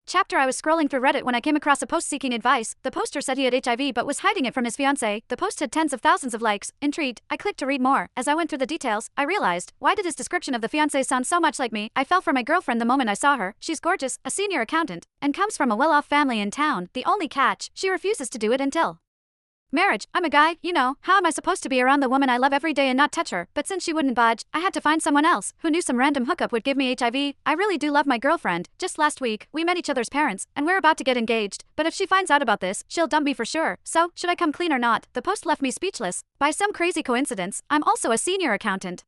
Chapter I was scrolling through Reddit when I came across a post seeking advice. The poster said he had HIV but was hiding it from his fiancée. The post had tens of thousands of likes. Intrigued, I clicked to read more. As I went through the details, I realized, why did his description of the fiancée sound so much like me? I fell for my girlfriend the moment I saw her. She's gorgeous, a senior accountant, and comes from a well-off family in town. The only catch, she refuses to do it until marriage. I'm a guy, you know, how am I supposed to be around the woman I love every day and not touch her? But since she wouldn't budge, I had to find someone else, who knew some random hookup would give me HIV. I really do love my girlfriend. Just last week, we met each other's parents, and we're about to get engaged. But if she finds out about this, she'll dump me for sure. So, should I come clean or not? The post left me speechless. By some crazy coincidence, I'm also a senior accountant.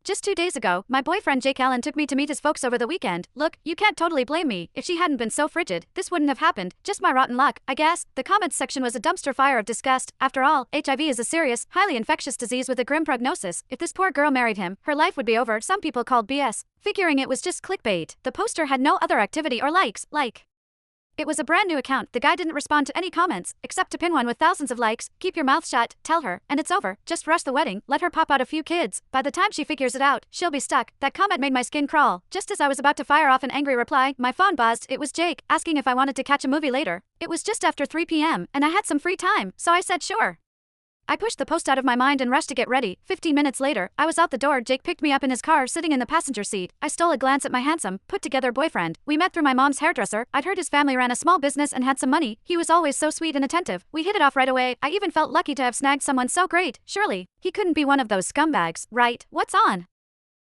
Just 2 days ago, my boyfriend Jake Allen took me to meet his folks over the weekend. Look, you can't totally blame me. If she hadn't been so frigid, this wouldn't have happened. Just my rotten luck, I guess. The comments section was a dumpster fire of disgust. After all, HIV is a serious, highly infectious disease with a grim prognosis. If this poor girl married him, her life would be over. Some people called BS, figuring it was just clickbait. The poster had no other activity or likes. It was a brand new account. The guy didn't respond to any comments, except to pin one with thousands of likes. Keep your mouth shut, tell her, and it's over. Just rush the wedding, let her pop out a few kids. By the time she figures it out, she'll be stuck. That comment made my skin crawl. Just as I was about to fire off an angry reply, my phone buzzed. It was Jake, asking if I wanted to catch a movie later. It was just after 3 p.m., and I had some free time, so I said sure. I pushed the post out of my mind and rushed to get ready. 15 minutes later, I was out the door. Jake picked me up in his car, sitting in the passenger seat. I stole a glance at my handsome, put-together boyfriend. We met through my mom's hairdresser. I'd heard his family ran a small business and had some money. He was always so sweet and attentive. We hit it off right away. I even felt lucky to have snagged someone so great. Surely, he couldn't be one of those scumbags, right? What's on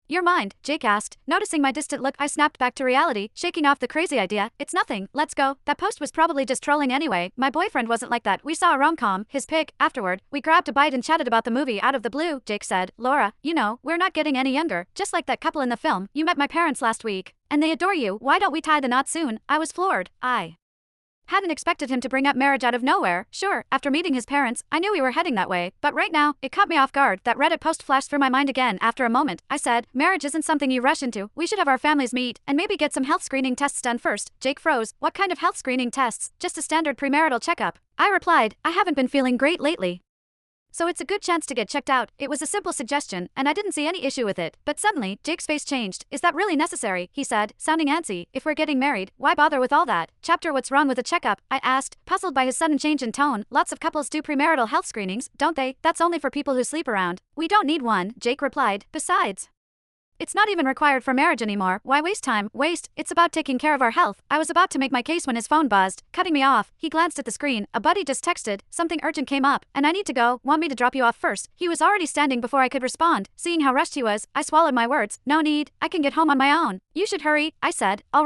your mind? Jake asked. Noticing my distant look, I snapped back to reality, shaking off the crazy idea. It's nothing, let's go. That post was probably just trolling anyway. My boyfriend wasn't like that. We saw a rom-com, his pic. Afterward, we grabbed a bite and chatted about the movie out of the blue. Jake said, Laura, you know, we're not getting any younger, just like that couple in the film. You met my parents last week, and they adore you. Why don't we tie the knot soon? I was floored. I hadn't expected him to bring up marriage out of nowhere. Sure, after meeting his parents, I knew we were heading that way, but right now, it caught me off guard. That Reddit post flashed through my mind again. After a moment, I said, marriage isn't something you rush into. We should have our families meet, and maybe get some health screening tests done first. Jake froze. What kind of health screening tests? Just a standard premarital checkup. I replied, I haven't been feeling great lately, so it's a good chance to get checked out. It was a simple suggestion, and I didn't see any issue with it. But suddenly, Jake's face changed. Is that really necessary? He said, sounding antsy. If we're getting married, why bother with all that? Chapter What's wrong with a checkup? I asked, puzzled by his sudden change in tone. Lots of couples do premarital health screenings, don't they? That's only for people who sleep around. We don't need one, Jake replied. Besides, it's not even required for marriage anymore. Why waste time? It's about taking care of our health. I was about to make my case when his phone buzzed, cutting me off. He glanced at the screen. A buddy just texted. Something urgent came up, and I need to go. Want me to drop you off first? He was already standing before I could respond. Seeing how rushed he was, I swallowed my words. No need. I can get home on my own. You should hurry, I said. All